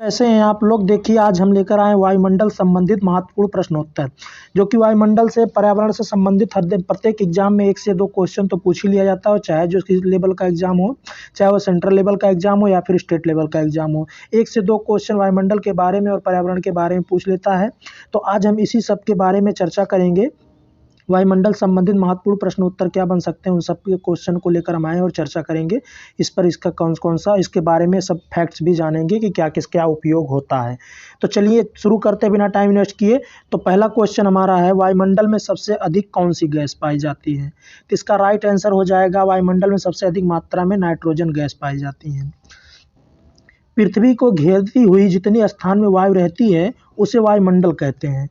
ऐसे हैं आप लोग। देखिए, आज हम लेकर आए वायुमंडल संबंधित महत्वपूर्ण प्रश्नोत्तर, जो कि वायुमंडल से पर्यावरण से संबंधित हर दिन प्रत्येक एग्जाम में 1 से 2 क्वेश्चन तो पूछ ही लिया जाता है, चाहे जो किस लेवल का एग्जाम हो, चाहे वो सेंट्रल लेवल का एग्जाम हो या फिर स्टेट लेवल का एग्जाम हो। 1 से 2 क्वेश्चन वायुमंडल के बारे में और पर्यावरण के बारे में पूछ लेता है। तो आज हम इसी सब के बारे में चर्चा करेंगे। वायुमंडल संबंधित महत्वपूर्ण प्रश्न उत्तर क्या बन सकते हैं, उन सब के क्वेश्चन को लेकर हम आए और चर्चा करेंगे इस पर। इसका कौन सा इसके बारे में सब फैक्ट्स भी जानेंगे कि क्या किस क्या उपयोग होता है। तो चलिए शुरू करते बिना टाइम वेस्ट किए। तो पहला क्वेश्चन हमारा है, वायुमंडल में सबसे अधिक कौन सी गैस पाई जाती है? तो इसका राइट आंसर हो जाएगा, वायुमंडल में सबसे अधिक मात्रा में नाइट्रोजन गैस पाई जाती है। पृथ्वी को घेरती हुई जितनी स्थान में वायु रहती है उसे वायुमंडल कहते हैं।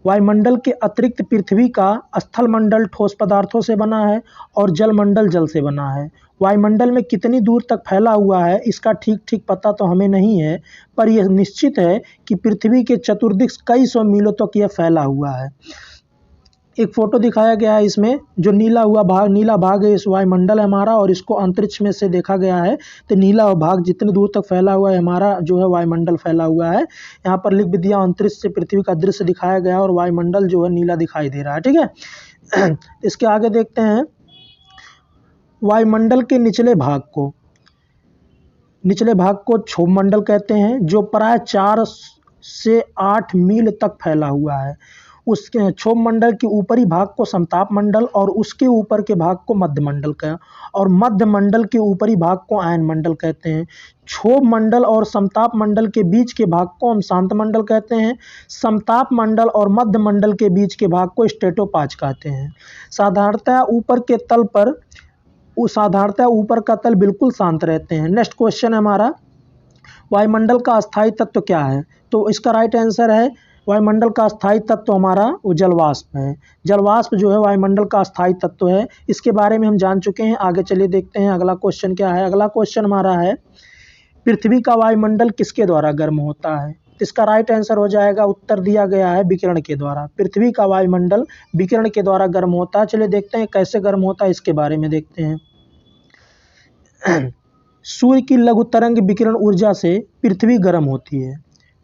वायुमंडल के अतिरिक्त पृथ्वी का स्थल मंडल ठोस पदार्थों से बना है और जलमंडल जल से बना है। वायुमंडल में कितनी दूर तक फैला हुआ है इसका ठीक पता तो हमें नहीं है, पर यह निश्चित है कि पृथ्वी के चतुर्दिक कई सौ मीलों तक यह फैला हुआ है। एक फोटो दिखाया गया है इसमें, जो नीला भाग है इस वायुमंडल है हमारा, और इसको अंतरिक्ष में से देखा गया है। तो नीला भाग जितने दूर तक फैला हुआ है हमारा जो है वायुमंडल फैला हुआ है। यहाँ पर लिख भी दिया, अंतरिक्ष से पृथ्वी का दृश्य दिखाया गया है और वायुमंडल जो है नीला दिखाई दे रहा है। ठीक है। इसके आगे देखते हैं, वायुमंडल के निचले भाग को क्षोभ मंडल कहते हैं, जो प्राय 4 से 8 मील तक फैला हुआ है। उसके क्षोभ मंडल के ऊपरी भाग को समताप मंडल और उसके ऊपर के भाग को मध्य मंडल का, और मध्य मंडल के ऊपरी भाग को आयन मंडल कहते हैं। क्षोभ मंडल और समताप मंडल के बीच के भाग को हम शांत मंडल कहते हैं। समताप मंडल और मध्य मंडल के बीच के भाग को स्ट्रेटोपाज कहते हैं। साधारणतः ऊपर का तल बिल्कुल शांत रहते हैं। नेक्स्ट क्वेश्चन है हमारा, वायुमंडल का अस्थायी तत्व क्या है? तो इसका राइट आंसर है, वायुमंडल का अस्थायी तत्व हमारा वो जलवाष्प है। जलवाष्प जो है वायुमंडल का अस्थायी तत्व है। इसके बारे में हम जान चुके हैं। आगे चलिए देखते हैं अगला क्वेश्चन क्या है। अगला क्वेश्चन हमारा है, पृथ्वी का वायुमंडल किसके द्वारा गर्म होता है? इसका राइट आंसर हो जाएगा, उत्तर दिया गया है विकिरण के द्वारा। पृथ्वी का वायुमंडल विकिरण के द्वारा गर्म होता है। चलिए देखते हैं कैसे गर्म होता है, इसके बारे में देखते हैं। सूर्य की लघु तरंग विकिरण ऊर्जा से पृथ्वी गर्म होती है।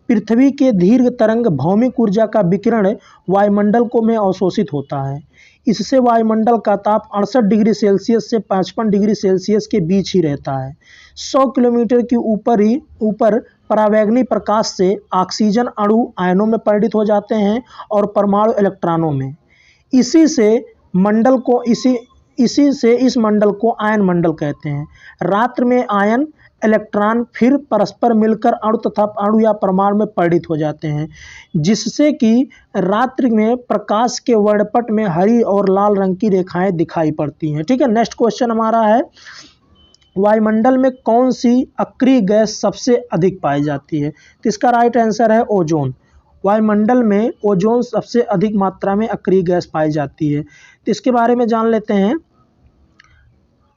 पृथ्वी के दीर्घ तरंग भौमिक ऊर्जा का विकिरण वायुमंडल को में अवशोषित होता है। इससे वायुमंडल का ताप 68 डिग्री सेल्सियस से 55 डिग्री सेल्सियस के बीच ही रहता है। 100 किलोमीटर के ऊपर परावैंगनी प्रकाश से ऑक्सीजन अणु आयनों में परिणित हो जाते हैं और परमाणु इलेक्ट्रॉनों में। इसी से इस मंडल को आयन मंडल कहते हैं। रात्रि में आयन इलेक्ट्रॉन फिर परस्पर मिलकर अणु या परमाणु में परिणित हो जाते हैं, जिससे कि रात्रि में प्रकाश के वर्णपट में हरी और लाल रंग की रेखाएं दिखाई पड़ती हैं। ठीक है। नेक्स्ट क्वेश्चन हमारा है, वायुमंडल में कौन सी अक्रिय गैस सबसे अधिक पाई जाती है? तो इसका राइट आंसर है ओजोन। वायुमंडल में ओजोन सबसे अधिक मात्रा में अक्रिय गैस पाई जाती है। तो इसके बारे में जान लेते हैं।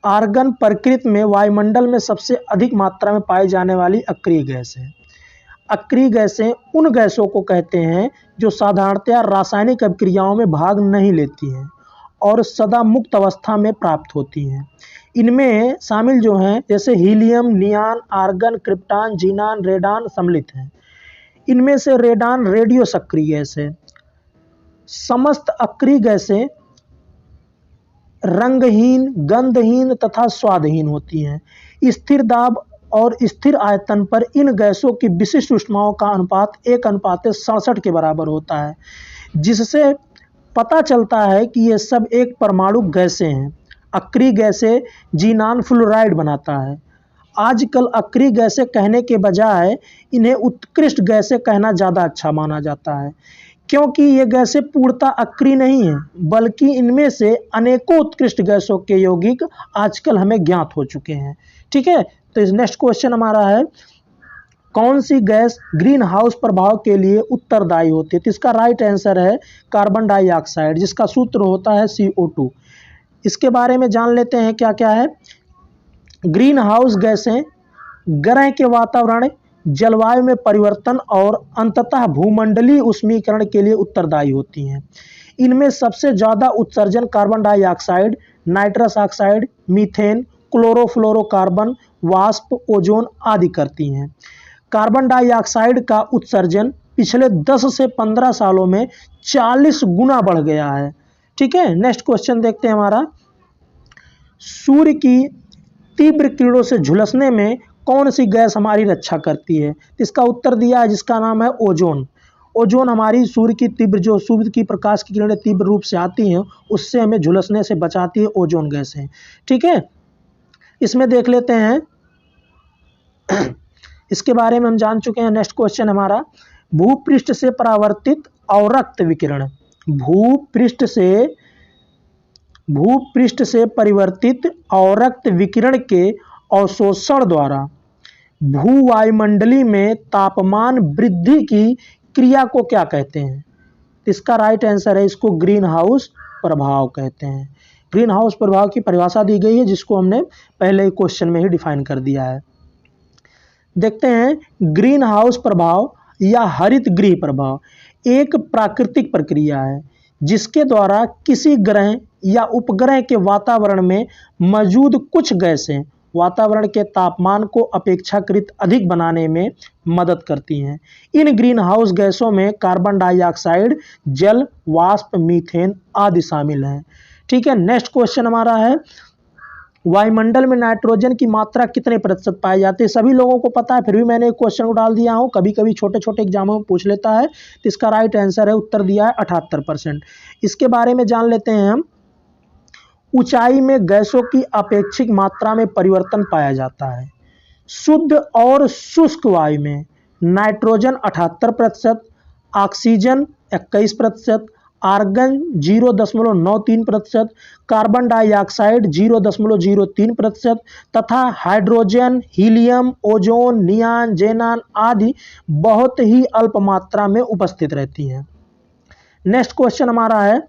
आर्गन प्रकृति में वायुमंडल में सबसे अधिक मात्रा में पाई जाने वाली अक्रिय गैस है। अक्रिय गैसें उन गैसों को कहते हैं जो साधारणतया रासायनिक अभिक्रियाओं में भाग नहीं लेती हैं और सदा मुक्त अवस्था में प्राप्त होती हैं। इनमें शामिल जो हैं जैसे helium, नियान, argon, krypton, xenon, radon सम्मिलित हैं। इनमें से रेडान रेडियो सक्रिय गैस है। समस्त अक्रिय गैसें रंगहीन, गंधहीन तथा स्वादहीन होती हैं। स्थिर दाब और स्थिर आयतन पर इन गैसों की विशिष्ट ऊष्माओं का अनुपात 1:67 के बराबर होता है, जिससे पता चलता है कि ये सब एक परमाणु गैसें हैं। अक्रिय गैसें जीनान फ्लोराइड बनाता है। आजकल अक्रिय गैसें कहने के बजाय इन्हें उत्कृष्ट गैसें कहना ज़्यादा अच्छा माना जाता है, क्योंकि ये गैसें पूर्णतः अक्रिय नहीं हैं, बल्कि इनमें से अनेकों उत्कृष्ट गैसों के यौगिक आजकल हमें ज्ञात हो चुके हैं। ठीक है। तो इस नेक्स्ट क्वेश्चन हमारा है, कौन सी गैस ग्रीन हाउस प्रभाव के लिए उत्तरदायी होती है? तो इसका राइट आंसर है कार्बन डाइऑक्साइड, जिसका सूत्र होता है CO2। इसके बारे में जान लेते हैं क्या क्या है। ग्रीन हाउस गैसें ग्रह के वातावरण, जलवायु में परिवर्तन और अंततः भूमंडलीय ऊष्मीकरण के लिए उत्तरदायी होती हैं। इनमें सबसे ज़्यादा उत्सर्जन carbon dioxide, nitrous oxide, methane, chlorofluorocarbon, वाष्प, ओजोन आदि करती हैं। कार्बन डाइऑक्साइड का उत्सर्जन पिछले 10 से 15 सालों में 40 गुना बढ़ गया है। ठीक है, नेक्स्ट क्वेश्चन देखते हैं हमारा, सूर्य की तीव्र किरणों से झुलसने में कौन सी गैस हमारी रक्षा करती है? इसका उत्तर दिया है जिसका नाम है ओजोन। ओजोन हमारी सूर्य की प्रकाश की किरणें तीव्र रूप से आती हैं उससे हमें झुलसने से बचाती है, ओजोन गैस है। ठीक है, इसमें देख लेते हैं इसके बारे में हम जान चुके हैं। नेक्स्ट क्वेश्चन हमारा, भूपृष्ठ से परावर्तित अवरक्त विकिरण, भूपृष्ठ से परिवर्तित अवरक्त विकिरण के अवशोषण द्वारा भूवायुमंडली में तापमान वृद्धि की क्रिया को क्या कहते हैं? इसका राइट आंसर है, इसको ग्रीन हाउस प्रभाव कहते हैं। ग्रीन हाउस प्रभाव की परिभाषा दी गई है जिसको हमने पहले क्वेश्चन में ही डिफाइन कर दिया है। देखते हैं, ग्रीन हाउस प्रभाव या हरित गृह प्रभाव एक प्राकृतिक प्रक्रिया है जिसके द्वारा किसी ग्रह या उपग्रह के वातावरण में मौजूद कुछ गैसें वातावरण के तापमान को अपेक्षाकृत अधिक बनाने में मदद करती हैं। इन ग्रीन हाउस गैसों में कार्बन डाइऑक्साइड, जल वाष्प, मीथेन आदि शामिल हैं। ठीक है, नेक्स्ट क्वेश्चन हमारा है, वायुमंडल में नाइट्रोजन की मात्रा कितने प्रतिशत पाई जाती है? सभी लोगों को पता है, फिर भी मैंने एक क्वेश्चन को डाल दिया हूँ, कभी कभी छोटे छोटे एग्जामों में पूछ लेता है। तो इसका राइट आंसर है, उत्तर दिया है 78%। इसके बारे में जान लेते हैं हम, ऊंचाई में गैसों की अपेक्षित मात्रा में परिवर्तन पाया जाता है। शुद्ध और शुष्क वायु में nitrogen 78%, oxygen 21%, argon 0.93%, carbon dioxide 0.03% तथा hydrogen, helium, ozone, neon, xenon आदि बहुत ही अल्प मात्रा में उपस्थित रहती हैं। नेक्स्ट क्वेश्चन हमारा है,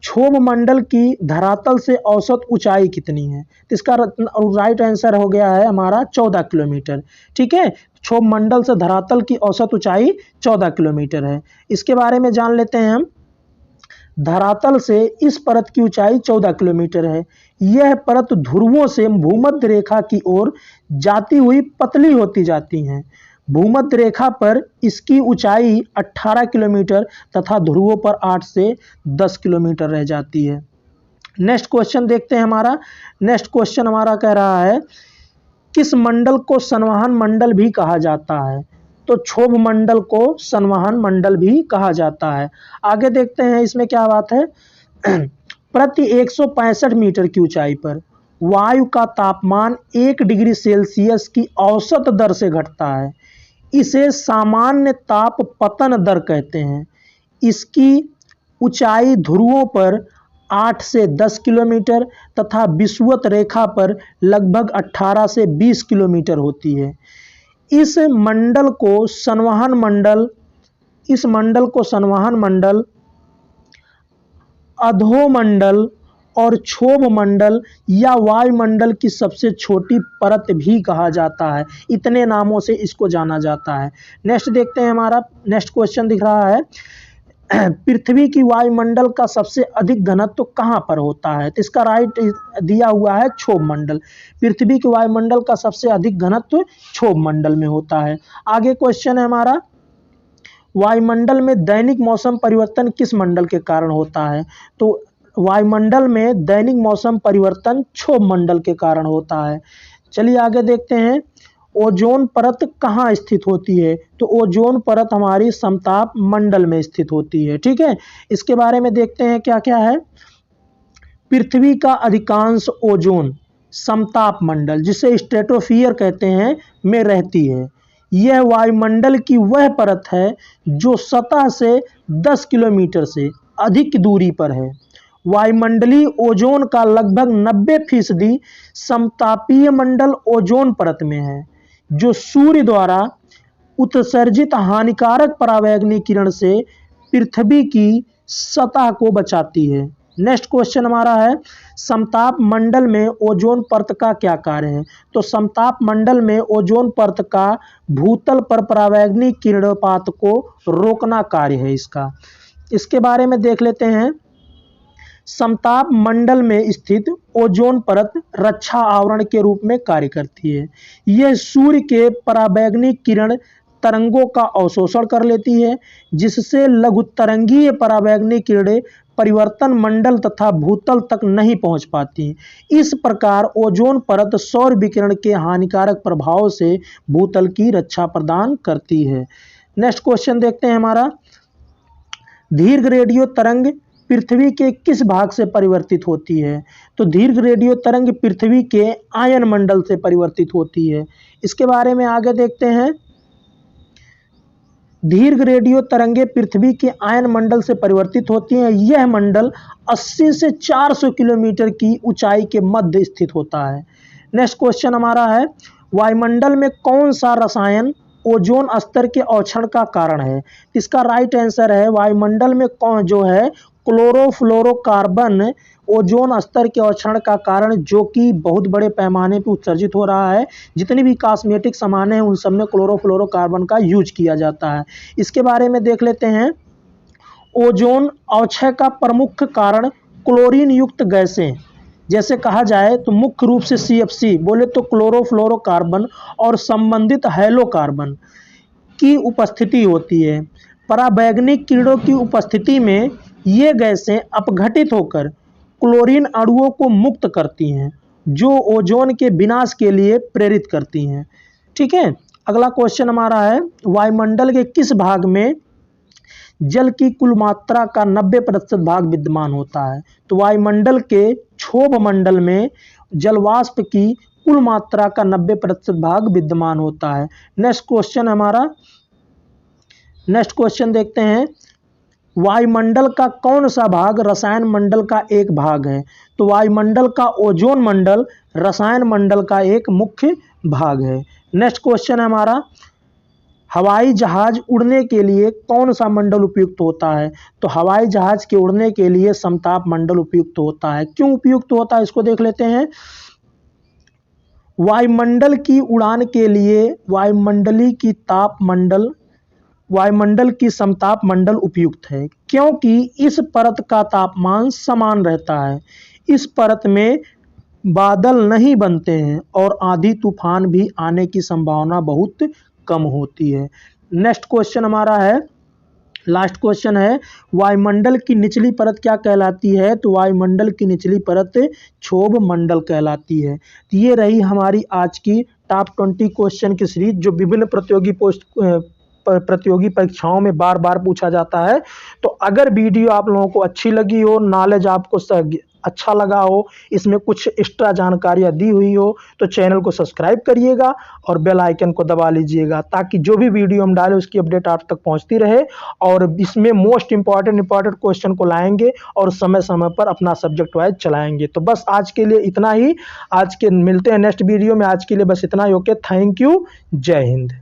क्षोभ मंडल की धरातल से औसत ऊंचाई कितनी है? इसका राइट आंसर हो गया है हमारा 14 किलोमीटर। ठीक है, क्षोभ मंडल से धरातल की औसत ऊंचाई 14 किलोमीटर है। इसके बारे में जान लेते हैं हम, धरातल से इस परत की ऊंचाई 14 किलोमीटर है। यह परत ध्रुवों से भूमध्य रेखा की ओर जाती हुई पतली होती जाती है। भूमध्य रेखा पर इसकी ऊंचाई 18 किलोमीटर तथा ध्रुवों पर 8 से 10 किलोमीटर रह जाती है। नेक्स्ट क्वेश्चन देखते हैं हमारा। नेक्स्ट क्वेश्चन हमारा कह रहा है, किस मंडल को संवहन मंडल भी कहा जाता है? तो क्षोभ मंडल को संवहन मंडल भी कहा जाता है। आगे देखते हैं इसमें क्या बात है। प्रति 165 मीटर की ऊंचाई पर वायु का तापमान 1 डिग्री सेल्सियस की औसत दर से घटता है। इसे सामान्य ताप पतन दर कहते हैं। इसकी ऊंचाई ध्रुवों पर 8 से 10 किलोमीटर तथा विषुवत रेखा पर लगभग 18 से 20 किलोमीटर होती है। इस मंडल को संवहन मंडल, अधोमंडल और क्षोभ मंडल या वायुमंडल की सबसे छोटी परत भी कहा जाता है। इतने नामों से इसको जाना जाता है। नेक्स्ट देखते हैं, हमारा नेक्स्ट क्वेश्चन दिख रहा है, पृथ्वी की वायुमंडल का सबसे अधिक घनत्व कहाँ पर होता है? तो इसका राइट दिया हुआ है क्षोभ मंडल। पृथ्वी की वायुमंडल का सबसे अधिक घनत्व क्षोभ मंडल में होता है। आगे क्वेश्चन है हमारा, वायुमंडल में दैनिक मौसम परिवर्तन किस मंडल के कारण होता है? तो वायुमंडल में दैनिक मौसम परिवर्तन क्षोभ मंडल के कारण होता है। चलिए आगे देखते हैं, ओजोन परत कहाँ स्थित होती है? तो ओजोन परत हमारी समताप मंडल में स्थित होती है। ठीक है, इसके बारे में देखते हैं क्या क्या है। पृथ्वी का अधिकांश ओजोन समताप मंडल, जिसे स्ट्रेटोस्फीयर कहते हैं, में रहती है। यह वायुमंडल की वह परत है जो सतह से 10 किलोमीटर से अधिक दूरी पर है। वायुमंडलीय ओजोन का लगभग 90% समतापीय मंडल ओजोन परत में है, जो सूर्य द्वारा उत्सर्जित हानिकारक परावैंगनी किरण से पृथ्वी की सतह को बचाती है। नेक्स्ट क्वेश्चन हमारा है, समताप मंडल में ओजोन परत का क्या कार्य है? तो समताप मंडल में ओजोन परत का भूतल पर परावैंगनी किरणपात को रोकना कार्य है इसका। इसके बारे में देख लेते हैं। समताप मंडल में स्थित ओजोन परत रक्षा आवरण के रूप में कार्य करती है। यह सूर्य के पराबैंगनी किरण तरंगों का अवशोषण कर लेती है, जिससे लघुतरंगीय पराबैंगनी किरणें परिवर्तन मंडल तथा भूतल तक नहीं पहुंच पाती। इस प्रकार ओजोन परत सौर विकिरण के हानिकारक प्रभाव से भूतल की रक्षा प्रदान करती है। नेक्स्ट क्वेश्चन देखते हैं हमारा, दीर्घ रेडियो तरंग पृथ्वी के किस भाग से परिवर्तित होती है? तो दीर्घ रेडियो तरंग पृथ्वी के आयन मंडल से परिवर्तित होती है। इसके बारे में आगे देखते हैं। दीर्घ रेडियो तरंगे पृथ्वी के आयन मंडल से परिवर्तित होती हैं। यह मंडल 80 से 400 किलोमीटर की ऊंचाई के मध्य स्थित होता है। नेक्स्ट क्वेश्चन हमारा है, वायुमंडल में कौन सा रसायन ओजोन स्तर के अवक्षण का कारण है? इसका राइट आंसर है वायुमंडल में कौन जो है क्लोरोफ्लोरोकार्बन ओजोन स्तर के अवक्षण का कारण, जो कि बहुत बड़े पैमाने पर उत्सर्जित हो रहा है। जितनी भी कॉस्मेटिक सामान हैं उन सब में क्लोरोफ्लोरोकार्बन का यूज किया जाता है। इसके बारे में देख लेते हैं। ओजोन अवक्षय का प्रमुख कारण क्लोरीन युक्त गैसें, जैसे कहा जाए तो मुख्य रूप से CFC बोले तो क्लोरोफ्लोरोकार्बन और संबंधित हैलोकार्बन की उपस्थिति होती है। पराबैंगनिक किरणों की उपस्थिति में ये गैसें अपघटित होकर क्लोरीन अणुओं को मुक्त करती हैं, जो ओजोन के विनाश के लिए प्रेरित करती हैं। ठीक है, अगला क्वेश्चन हमारा है, वायुमंडल के किस भाग में जल की कुल मात्रा का 90% भाग विद्यमान होता है? तो वायुमंडल के क्षोभ मंडल में जलवाष्प की कुल मात्रा का 90% भाग विद्यमान होता है। नेक्स्ट क्वेश्चन देखते हैं, वायुमंडल का कौन सा भाग रसायन मंडल का एक भाग है? तो वायुमंडल का ओजोन मंडल रसायन मंडल का एक मुख्य भाग है। नेक्स्ट क्वेश्चन है हमारा, हवाई जहाज उड़ने के लिए कौन सा मंडल उपयुक्त होता है? तो हवाई जहाज के उड़ने के लिए समताप मंडल उपयुक्त होता है। क्यों उपयुक्त होता है इसको देख लेते हैं। वायुमंडल की उड़ान के लिए वायुमंडल की समताप मंडल उपयुक्त है, क्योंकि इस परत का तापमान समान रहता है। इस परत में बादल नहीं बनते हैं और आंधी तूफान भी आने की संभावना बहुत कम होती है। नेक्स्ट क्वेश्चन हमारा है, लास्ट क्वेश्चन है, वायुमंडल की निचली परत क्या कहलाती है? तो वायुमंडल की निचली परत क्षोभ मंडल कहलाती है। तो ये रही हमारी आज की टॉप 20 क्वेश्चन की सीरीज, जो विभिन्न प्रतियोगी परीक्षाओं में बार बार पूछा जाता है। तो अगर वीडियो आप लोगों को अच्छी लगी हो, नॉलेज आपको अच्छा लगा हो, इसमें कुछ एक्स्ट्रा जानकारियाँ दी हुई हो, तो चैनल को सब्सक्राइब करिएगा और बेल आइकन को दबा लीजिएगा, ताकि जो भी वीडियो हम डालें उसकी अपडेट आप तक पहुंचती रहे। और इसमें मोस्ट इंपॉर्टेंट क्वेश्चन को लाएंगे और समय समय पर अपना सब्जेक्ट वाइज चलाएंगे। तो बस आज के लिए इतना ही, मिलते हैं नेक्स्ट वीडियो में। आज के लिए बस इतना ही। ओके, थैंक यू, जय हिंद।